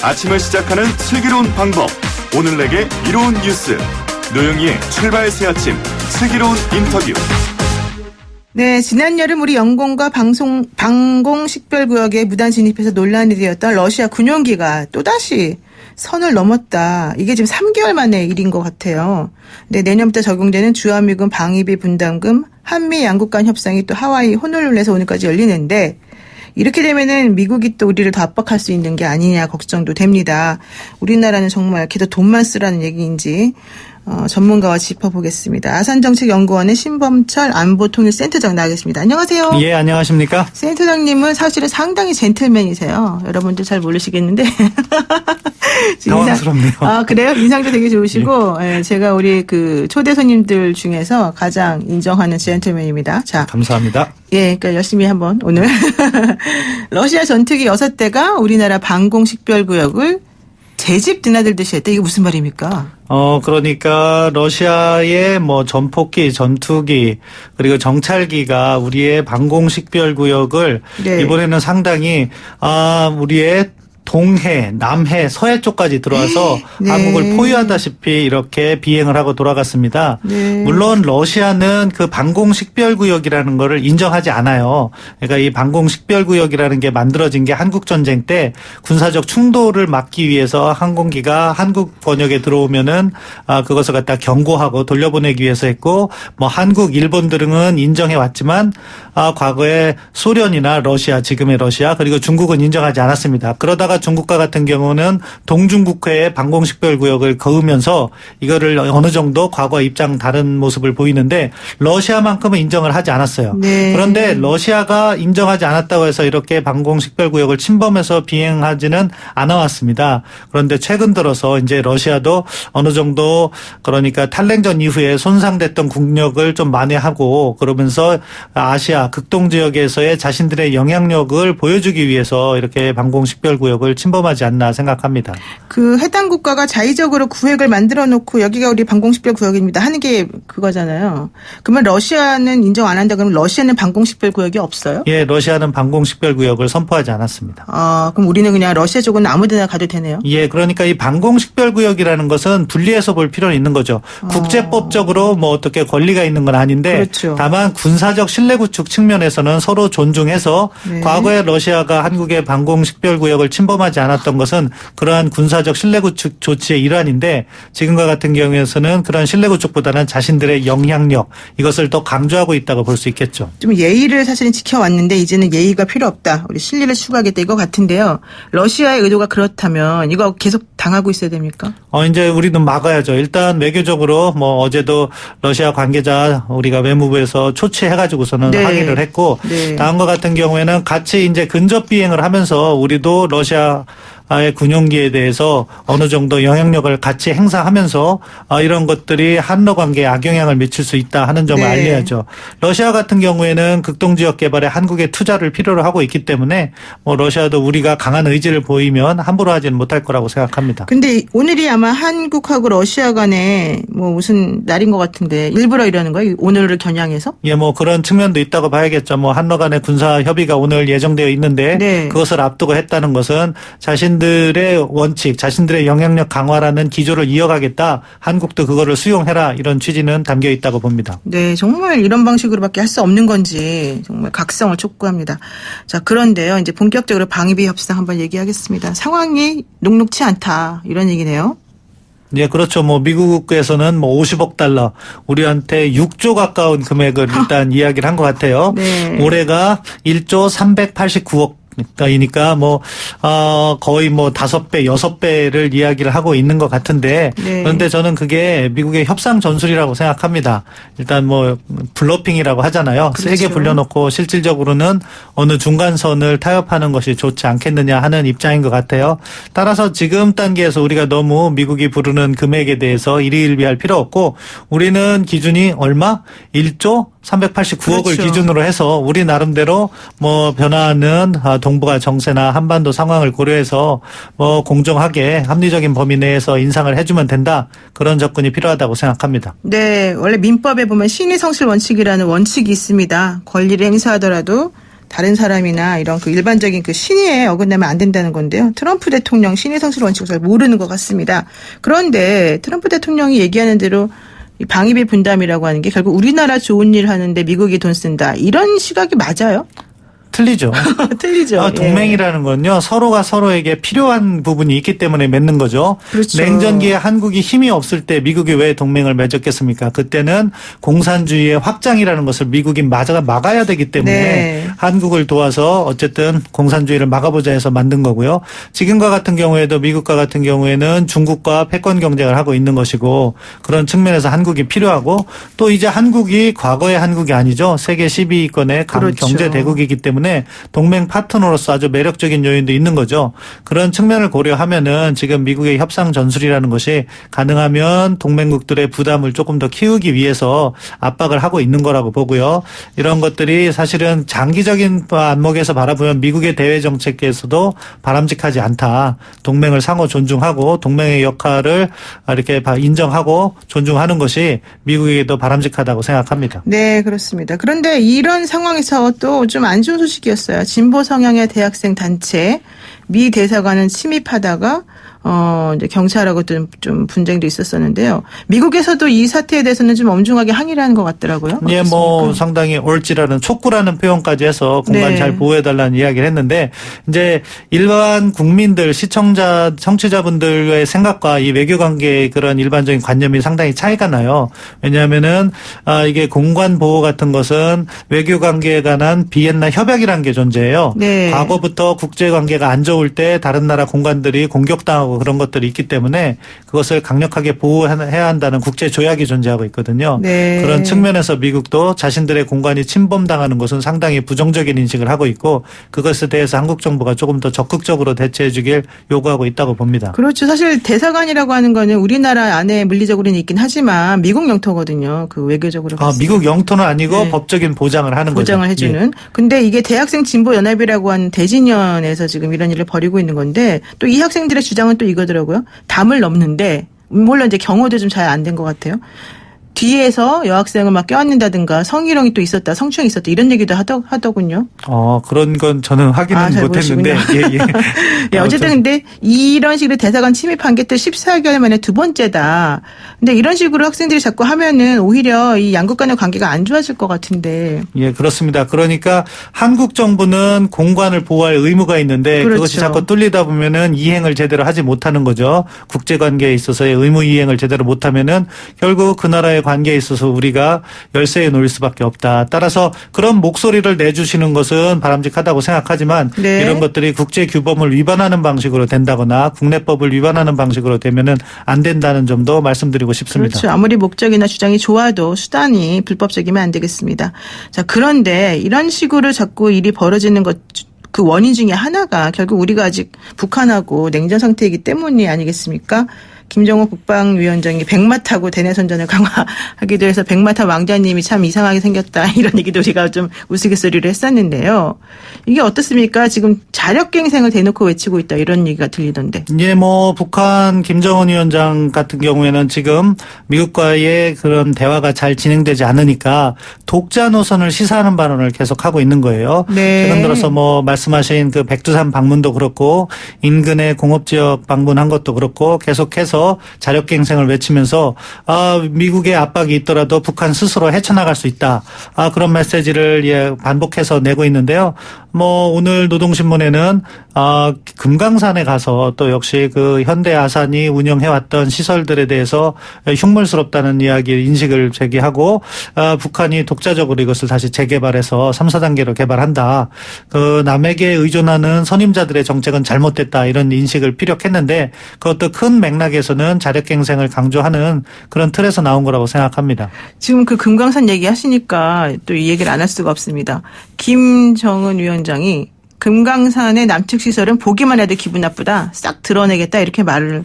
아침을 시작하는 슬기로운 방법. 오늘 내게 이로운 뉴스. 노영희의 출발 새 아침 슬기로운 인터뷰. 네, 지난 여름 우리 영공과 방공 식별구역에 무단 진입해서 논란이 되었던 러시아 군용기가 또다시 선을 넘었다. 이게 지금 3개월 만의 일인 것 같아요. 네, 내년부터 적용되는 주한미군 방위비 분담금 한미 양국 간 협상이 또 하와이 호놀룰루에서 오늘까지 열리는데, 이렇게 되면은 미국이 또 우리를 더 압박할 수 있는 게 아니냐 걱정도 됩니다. 우리나라는 정말 계속 돈만 쓰라는 얘기인지 전문가와 짚어보겠습니다. 아산정책연구원의 신범철 안보통일센터장 나가겠습니다. 안녕하세요. 예, 안녕하십니까. 센터장님은 사실은 상당히 젠틀맨이세요. 여러분들 잘 모르시겠는데. 당황스럽네요. 아, 그래요? 인상도 되게 좋으시고, 예, 제가 우리 그 초대 손님들 중에서 가장 인정하는 젠틀맨입니다. 자. 감사합니다. 예, 그러니까 열심히 한번 오늘. 러시아 전투기 6대가 우리나라 방공식별구역을 제집 드나들듯이 했다. 이게 무슨 말입니까? 그러니까 러시아의 뭐 전폭기, 전투기, 그리고 정찰기가 우리의 방공식별구역을 네. 이번에는 상당히 우리의 동해, 남해, 서해 쪽까지 들어와서 네. 한국을 포위하다시피 이렇게 비행을 하고 돌아갔습니다. 네. 물론 러시아는 그 방공식별구역이라는 거를 인정하지 않아요. 그러니까 이 방공식별구역이라는 게 만들어진 게 한국전쟁 때 군사적 충돌을 막기 위해서 항공기가 한국 번역에 들어오면은 그것을 갖다 경고하고 돌려보내기 위해서 했고, 뭐 한국, 일본 등은 인정해 왔지만 과거에 소련이나 러시아, 지금의 러시아, 그리고 중국은 인정하지 않았습니다. 그러다가 중국과 같은 경우는 동중국해의 방공식별구역을 그으면서 이거를 어느 정도 과거와 입장 다른 모습을 보이는데 러시아만큼은 인정을 하지 않았어요. 네. 그런데 러시아가 인정하지 않았다고 해서 이렇게 방공식별구역을 침범해서 비행하지는 않아왔습니다. 그런데 최근 들어서 이제 러시아도 어느 정도 그러니까 탈냉전 이후에 손상됐던 국력을 좀 만회하고 그러면서 아시아 극동 지역에서의 자신들의 영향력을 보여주기 위해서 이렇게 방공식별구역을 침범하지 않나 생각합니다. 그 해당 국가가 자의적으로 구획을 만들어 놓고 여기가 우리 방공식별 구역입니다 하는 게 그거잖아요. 그러면 러시아는 인정 안 한다 그러면 러시아는 방공식별 구역이 없어요? 예, 러시아는 방공식별구역을 선포하지 않았습니다. 그럼 우리는 그냥 러시아 쪽은 아무데나 가도 되네요? 예, 그러니까 이 방공식별구역이라는 것은 분리해서 볼 필요는 있는 거죠. 국제법적으로 뭐 어떻게 권리가 있는 건 아닌데 그렇죠. 다만 군사적 신뢰 구축 측면에서는 서로 존중해서 네. 과거에 러시아가 한국의 방공식별구역을 침범하지 않았던 것은 그러한 군사적 신뢰 구축 조치의 일환인데 지금과 같은 경우에서는 그런 신뢰 구축보다는 자신들의 영향력 이것을 더 강조하고 있다고 볼 수 있겠죠. 좀 예의를 사실은 지켜왔는데 이제는 예의가 필요 없다. 우리 신뢰를 추구하겠다 이거 같은데요. 러시아의 의도가 그렇다면 이거 계속 당하고 있어야 됩니까? 이제 우리는 막아야죠. 일단 외교적으로 뭐 어제도 러시아 관계자 우리가 외무부에서 초치해가지고서는 네. 항의를 했고 네. 다음과 같은 경우에는 같이 이제 근접 비행을 하면서 우리도 러시아의 군용기에 대해서 어느 정도 영향력을 같이 행사하면서 이런 것들이 한러 관계에 악영향을 미칠 수 있다 하는 점을 네. 알려야죠. 러시아 같은 경우에는 극동지역 개발에 한국의 투자를 필요로 하고 있기 때문에 뭐 러시아도 우리가 강한 의지를 보이면 함부로 하지는 못할 거라고 생각합니다. 근데 오늘이 아마 한국하고 러시아 간에 뭐 무슨 날인 것 같은데 일부러 이러는 거예요? 오늘을 겨냥해서? 예, 뭐 그런 측면도 있다고 봐야겠죠. 뭐 한러 간의 군사 협의가 오늘 예정되어 있는데 네. 그것을 앞두고 했다는 것은 자신들의 원칙, 자신들의 영향력 강화라는 기조를 이어가겠다. 한국도 그거를 수용해라. 이런 취지는 담겨 있다고 봅니다. 네, 정말 이런 방식으로밖에 할 수 없는 건지 정말 각성을 촉구합니다. 자, 그런데요. 이제 본격적으로 방위비 협상 한번 얘기하겠습니다. 상황이 녹록치 않다. 이런 얘기네요. 예, 그렇죠. 뭐 미국에서는 뭐 50억 달러, 우리한테 6조 가까운 금액을 일단 이야기를 한 것 같아요. 네. 올해가 1조 389억 이니까 뭐 거의 뭐 5배, 6배를 이야기를 하고 있는 것 같은데 네. 그런데 저는 그게 미국의 협상 전술이라고 생각합니다. 일단 뭐 블러핑이라고 하잖아요. 그렇죠. 세게 불려놓고 실질적으로는 어느 중간선을 타협하는 것이 좋지 않겠느냐 하는 입장인 것 같아요. 따라서 지금 단계에서 우리가 너무 미국이 부르는 금액에 대해서 일희일비할 필요 없고 우리는 기준이 얼마? 1조 389억을 그렇죠. 기준으로 해서 우리 나름대로 뭐 변화하는 동북아 정세나 한반도 상황을 고려해서 뭐 공정하게 합리적인 범위 내에서 인상을 해주면 된다. 그런 접근이 필요하다고 생각합니다. 네, 원래 민법에 보면 신의 성실 원칙이라는 원칙이 있습니다. 권리를 행사하더라도 다른 사람이나 이런 그 일반적인 그 신의에 어긋나면 안 된다는 건데요. 트럼프 대통령 신의 성실 원칙을 잘 모르는 것 같습니다. 그런데 트럼프 대통령이 얘기하는 대로 이 방위비 분담이라고 하는 게 결국 우리나라 좋은 일 하는데 미국이 돈 쓴다. 이런 시각이 맞아요? 틀리죠. 틀리죠. 동맹이라는 건요, 서로가 서로에게 필요한 부분이 있기 때문에 맺는 거죠. 그렇죠. 냉전기에 한국이 힘이 없을 때 미국이 왜 동맹을 맺었겠습니까? 그때는 공산주의의 확장이라는 것을 미국이 막아야 되기 때문에 네. 한국을 도와서 어쨌든 공산주의를 막아보자 해서 만든 거고요. 지금과 같은 경우에도 미국과 같은 경우에는 중국과 패권 경쟁을 하고 있는 것이고, 그런 측면에서 한국이 필요하고, 또 이제 한국이 과거의 한국이 아니죠. 세계 12위권의 그렇죠. 경제 대국이기 때문에 동맹 파트너로서 아주 매력적인 요인도 있는 거죠. 그런 측면을 고려하면은 지금 미국의 협상 전술이라는 것이 가능하면 동맹국들의 부담을 조금 더 키우기 위해서 압박을 하고 있는 거라고 보고요. 이런 것들이 사실은 장기적인 안목에서 바라보면 미국의 대외 정책에서도 바람직하지 않다. 동맹을 상호 존중하고 동맹의 역할을 이렇게 인정하고 존중하는 것이 미국에게도 바람직하다고 생각합니다. 네, 그렇습니다. 그런데 이런 상황에서 또 좀 안 좋은 소식이었어요. 진보 성향의 대학생 단체 미 대사관은 침입하다가 이제 경찰하고 좀 분쟁도 있었었는데요. 미국에서도 이 사태에 대해서는 좀 엄중하게 항의를 하는 것 같더라고요. 예, 뭐 상당히 옳지라는 촉구라는 표현까지 해서 공간 네. 잘 보호해달라는 이야기를 했는데, 이제 일반 국민들, 시청자, 청취자분들의 생각과 이 외교관계의 그런 일반적인 관념이 상당히 차이가 나요. 왜냐하면은 이게 공간 보호 같은 것은 외교관계에 관한 비엔나 협약이라는 게 존재해요. 네. 과거부터 국제관계가 안 좋을 때 다른 나라 공간들이 공격당하고 그런 것들이 있기 때문에 그것을 강력하게 보호해야 한다는 국제 조약이 존재하고 있거든요. 네. 그런 측면에서 미국도 자신들의 공간이 침범당하는 것은 상당히 부정적인 인식을 하고 있고, 그것에 대해서 한국 정부가 조금 더 적극적으로 대처해 주길 요구하고 있다고 봅니다. 그렇죠. 사실 대사관이라고 하는 거는 우리나라 안에 물리적으로는 있긴 하지만 미국 영토거든요. 그 외교적으로 봤을 때. 미국 영토는 아니고 네. 법적인 보장을 하는 보장을 거죠. 해주는. 예. 근데 이게 대학생 진보 연합이라고 하는 대진연에서 지금 이런 일을 벌이고 있는 건데, 또 이 학생들의 주장은 또 이거더라고요. 담을 넘는데, 물론 이제 경호도 좀 잘 안 된 것 같아요. 뒤에서 여학생을 막 껴안는다든가 성희롱이 또 있었다, 성추행이 있었다, 이런 얘기도 하더군요. 그런 건 저는 확인은 잘 못했는데. 예. 예, 어쨌든 근데 이런 식으로 대사관 침입한 게 또 14개월 만에 두 번째다. 근데 이런 식으로 학생들이 자꾸 하면은 오히려 이 양국 간의 관계가 안 좋아질 것 같은데. 예, 그렇습니다. 그러니까 한국 정부는 공간을 보호할 의무가 있는데, 그렇죠. 그것이 자꾸 뚫리다 보면은 이행을 제대로 하지 못하는 거죠. 국제 관계에 있어서의 의무 이행을 제대로 못하면은 결국 그 나라의 관계에 있어서 우리가 열세에 놓일 수밖에 없다. 따라서 그런 목소리를 내주시는 것은 바람직하다고 생각하지만, 네. 이런 것들이 국제 규범을 위반하는 방식으로 된다거나 국내법을 위반하는 방식으로 되면은 안 된다는 점도 말씀드리고 싶습니다. 그렇죠. 아무리 목적이나 주장이 좋아도 수단이 불법적이면 안 되겠습니다. 자, 그런데 이런 식으로 자꾸 일이 벌어지는 것, 그 원인 중에 하나가 결국 우리가 아직 북한하고 냉전 상태이기 때문이 아니겠습니까? 김정은 국방위원장이 백마타고 대내선전을 강화하기도 해서 백마타 왕자님이 참 이상하게 생겼다, 이런 얘기도 우리가 좀 우스갯소리를 했었는데요. 이게 어떻습니까? 지금 자력갱생을 대놓고 외치고 있다, 이런 얘기가 들리던데. 예, 뭐 북한 김정은 위원장 같은 경우에는 지금 미국과의 그런 대화가 잘 진행되지 않으니까 독자 노선을 시사하는 발언을 계속하고 있는 거예요. 네. 최근 들어서 뭐 말씀하신 그 백두산 방문도 그렇고 인근의 공업지역 방문한 것도 그렇고 계속해서 자력갱생을 외치면서 미국의 압박이 있더라도 북한 스스로 헤쳐나갈 수 있다. 그런 메시지를 반복해서 내고 있는데요. 뭐 오늘 노동신문에는 금강산에 가서 또 역시 그 현대 아산이 운영해왔던 시설들에 대해서 흉물스럽다는 이야기 인식을 제기하고, 북한이 독자적으로 이것을 다시 재개발해서 3, 4단계로 개발한다. 그 남에게 의존하는 선임자들의 정책은 잘못됐다, 이런 인식을 피력했는데, 그것도 큰 맥락에서는 자력갱생을 강조하는 그런 틀에서 나온 거라고 생각합니다. 지금 그 금강산 얘기하시니까 또 이 얘기를 안 할 수가 없습니다. 김정은 위원장이 금강산의 남측 시설은 보기만 해도 기분 나쁘다, 싹 드러내겠다, 이렇게 말을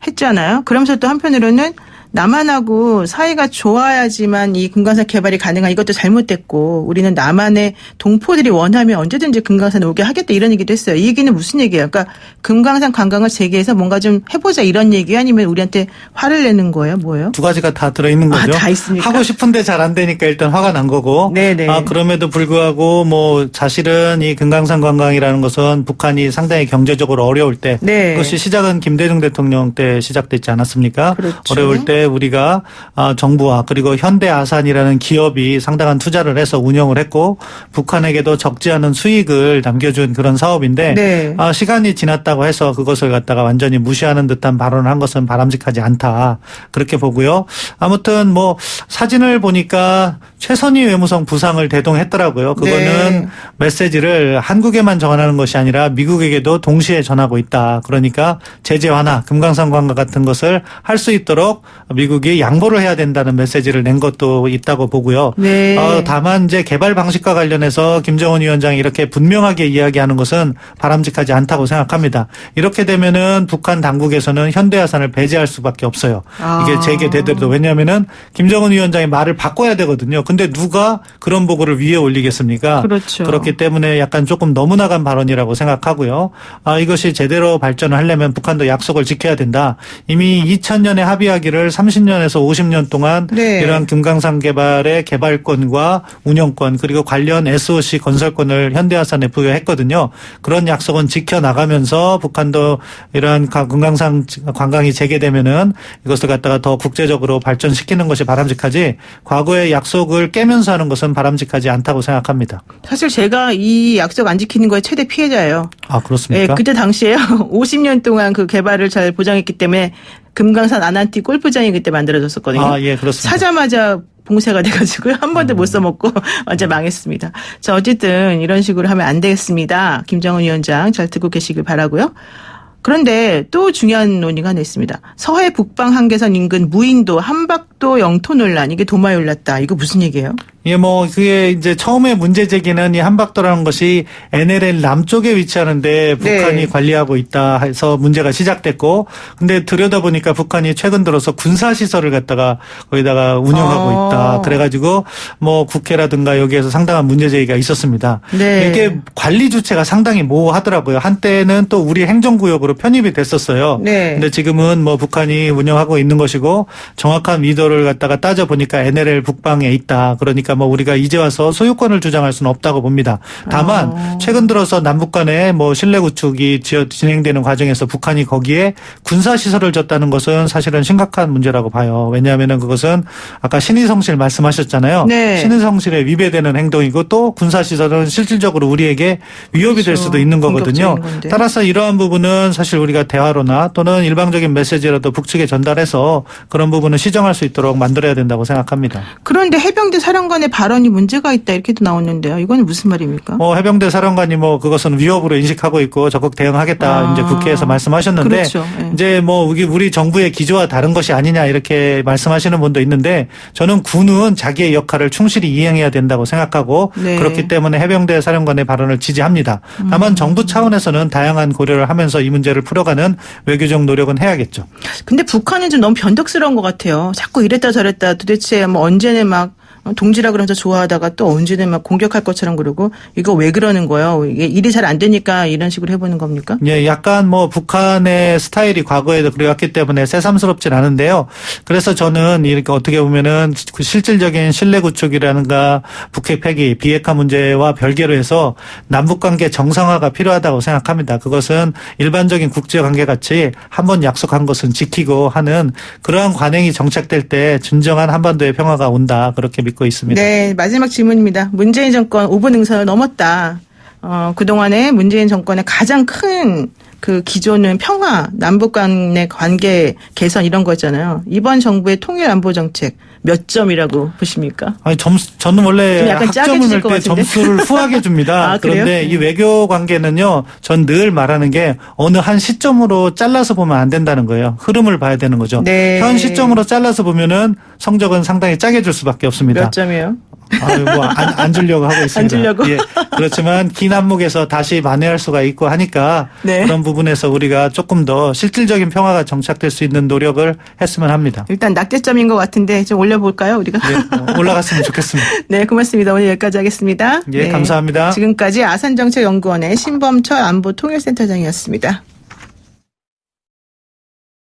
했잖아요. 그러면서 또 한편으로는 남한하고 사이가 좋아야지만 이 금강산 개발이 가능한 이것도 잘못됐고 우리는 남한의 동포들이 원하면 언제든지 금강산 오게 하겠다 이런 얘기도 했어요. 이 얘기는 무슨 얘기예요? 그러니까 금강산 관광을 재개해서 뭔가 좀 해보자 이런 얘기예요? 아니면 우리한테 화를 내는 거예요? 뭐예요? 두 가지가 다 들어있는 거죠. 다 있습니까? 하고 싶은데 잘 안 되니까 일단 화가 난 거고. 네네. 그럼에도 불구하고 뭐 사실은 이 금강산 관광이라는 것은 북한이 상당히 경제적으로 어려울 때 네. 그것이 시작은 김대중 대통령 때 시작됐지 않았습니까? 그렇죠. 어려울 때 우리가 정부와 그리고 현대아산이라는 기업이 상당한 투자를 해서 운영을 했고 북한에게도 적지 않은 수익을 남겨준 그런 사업인데 네. 시간이 지났다고 해서 그것을 갖다가 완전히 무시하는 듯한 발언을 한 것은 바람직하지 않다. 그렇게 보고요. 아무튼 뭐 사진을 보니까 최선희 외무성 부상을 대동했더라고요. 그거는 네. 메시지를 한국에만 전하는 것이 아니라 미국에게도 동시에 전하고 있다. 그러니까 제재 완화, 금강산 관광 같은 것을 할 수 있도록 미국이 양보를 해야 된다는 메시지를 낸 것도 있다고 보고요. 네. 다만 이제 개발 방식과 관련해서 김정은 위원장이 이렇게 분명하게 이야기하는 것은 바람직하지 않다고 생각합니다. 이렇게 되면은 북한 당국에서는 현대아산을 배제할 수밖에 없어요. 이게 재개되더라도 왜냐하면은 김정은 위원장의 말을 바꿔야 되거든요. 근데 누가 그런 보고를 위에 올리겠습니까? 그렇죠. 그렇기 때문에 약간 조금 너무 나간 발언이라고 생각하고요. 이것이 제대로 발전을 하려면 북한도 약속을 지켜야 된다. 이미 2000년에 합의하기를 30년에서 50년 동안 네. 이러한 금강산 개발의 개발권과 운영권 그리고 관련 SOC 건설권을 현대아산에 부여했거든요. 그런 약속은 지켜나가면서 북한도 이러한 금강산 관광이 재개되면은 이것을 갖다가 더 국제적으로 발전시키는 것이 바람직하지 과거의 약속을 깨면서 하는 것은 바람직하지 않다고 생각합니다. 사실 제가 이 약속 안 지키는 거에 최대 피해자예요. 그렇습니까? 네, 그때 당시에요. 50년 동안 그 개발을 잘 보장했기 때문에 금강산 아난티 골프장이 그때 만들어졌었거든요. 예, 그렇습니다. 사자마자 봉쇄가 돼가지고요. 한 번도 못 써먹고 완전 망했습니다. 자, 어쨌든 이런 식으로 하면 안 되겠습니다. 김정은 위원장 잘 듣고 계시길 바라고요. 그런데 또 중요한 논의가 하나 있습니다. 서해 북방 한계선 인근 무인도 한박도 영토 논란 이게 도마에 올랐다. 이거 무슨 얘기예요? 예, 그게 이제 처음에 문제 제기는 이 한박도라는 것이 NLL 남쪽에 위치하는데 북한이 네. 관리하고 있다 해서 문제가 시작됐고, 근데 들여다보니까 북한이 최근 들어서 군사시설을 갖다가 거기다가 운영하고 있다. 그래가지고 국회라든가 여기에서 상당한 문제 제기가 있었습니다. 네. 이게 관리 주체가 상당히 모호하더라고요. 한때는 또 우리 행정구역으로 편입이 됐었어요. 네. 근데 지금은 북한이 운영하고 있는 것이고 정확한 위도를 갖다가 따져보니까 NLL 북방에 있다. 그러니까 우리가 이제 와서 소유권을 주장할 수는 없다고 봅니다. 다만 최근 들어서 남북 간의 신뢰 구축이 진행되는 과정에서 북한이 거기에 군사 시설을 졌다는 것은 사실은 심각한 문제라고 봐요. 왜냐하면은 그것은 아까 신의성실 말씀하셨잖아요. 네. 신의성실에 위배되는 행동이고 또 군사 시설은 실질적으로 우리에게 위협이 될 수도 있는 거거든요. 따라서 이러한 부분은 사실 우리가 대화로나 또는 일방적인 메시지라도 북측에 전달해서 그런 부분은 시정할 수 있도록 만들어야 된다고 생각합니다. 그런데 해병대 사령관의 발언이 문제가 있다 이렇게도 나오는데요. 이건 무슨 말입니까? 해병대 사령관이 그것은 위협으로 인식하고 있고 적극 대응하겠다 이제 국회에서 말씀하셨는데 그렇죠. 네. 이제 우리 정부의 기조와 다른 것이 아니냐 이렇게 말씀하시는 분도 있는데 저는 군은 자기의 역할을 충실히 이행해야 된다고 생각하고 네. 그렇기 때문에 해병대 사령관의 발언을 지지합니다. 다만 정부 차원에서는 다양한 고려를 하면서 이 문제를 풀어가는 외교적 노력은 해야겠죠. 근데 북한은 좀 너무 변덕스러운 것 같아요. 자꾸 이랬다 저랬다 도대체 언제는 동지라 그러면서 좋아하다가 또 언제는 공격할 것처럼 그러고 이거 왜 그러는 거예요? 이게 일이 잘 안 되니까 이런 식으로 해보는 겁니까? 예, 약간 북한의 스타일이 과거에도 그래왔기 때문에 새삼스럽진 않은데요. 그래서 저는 이렇게 어떻게 보면은 그 실질적인 신뢰 구축이라든가 북핵 폐기, 비핵화 문제와 별개로 해서 남북관계 정상화가 필요하다고 생각합니다. 그것은 일반적인 국제관계 같이 한번 약속한 것은 지키고 하는 그러한 관행이 정착될 때 진정한 한반도의 평화가 온다. 그렇게 믿고 있습니다. 네, 마지막 질문입니다. 문재인 정권 5분 능선을 넘었다. 그동안에 문재인 정권의 가장 큰 그 기조는 평화, 남북 간의 관계 개선 이런 거였잖아요. 이번 정부의 통일 안보 정책 몇 점이라고 보십니까? 아니, 저는 원래 약간 짜게 학점을 주실 낼 것 때 같은데. 점수를 후하게 줍니다. 그래요? 그런데 이 외교 관계는요, 전 늘 말하는 게 어느 한 시점으로 잘라서 보면 안 된다는 거예요. 흐름을 봐야 되는 거죠. 네. 현 시점으로 잘라서 보면은 성적은 상당히 짜게 줄 수밖에 없습니다. 몇 점이에요? 아유, 안 주려고 하고 있습니다. 안 주려고? 예. 그렇지만 긴 안목에서 다시 만회할 수가 있고 하니까 네. 그런 부분에서 우리가 조금 더 실질적인 평화가 정착될 수 있는 노력을 했으면 합니다. 일단 낙제점인 것 같은데 좀 올려볼까요, 우리가? 네, 올라갔으면 좋겠습니다. 네, 고맙습니다. 오늘 여기까지 하겠습니다. 예, 네. 감사합니다. 지금까지 아산정책연구원의 신범철 안보통일센터장이었습니다.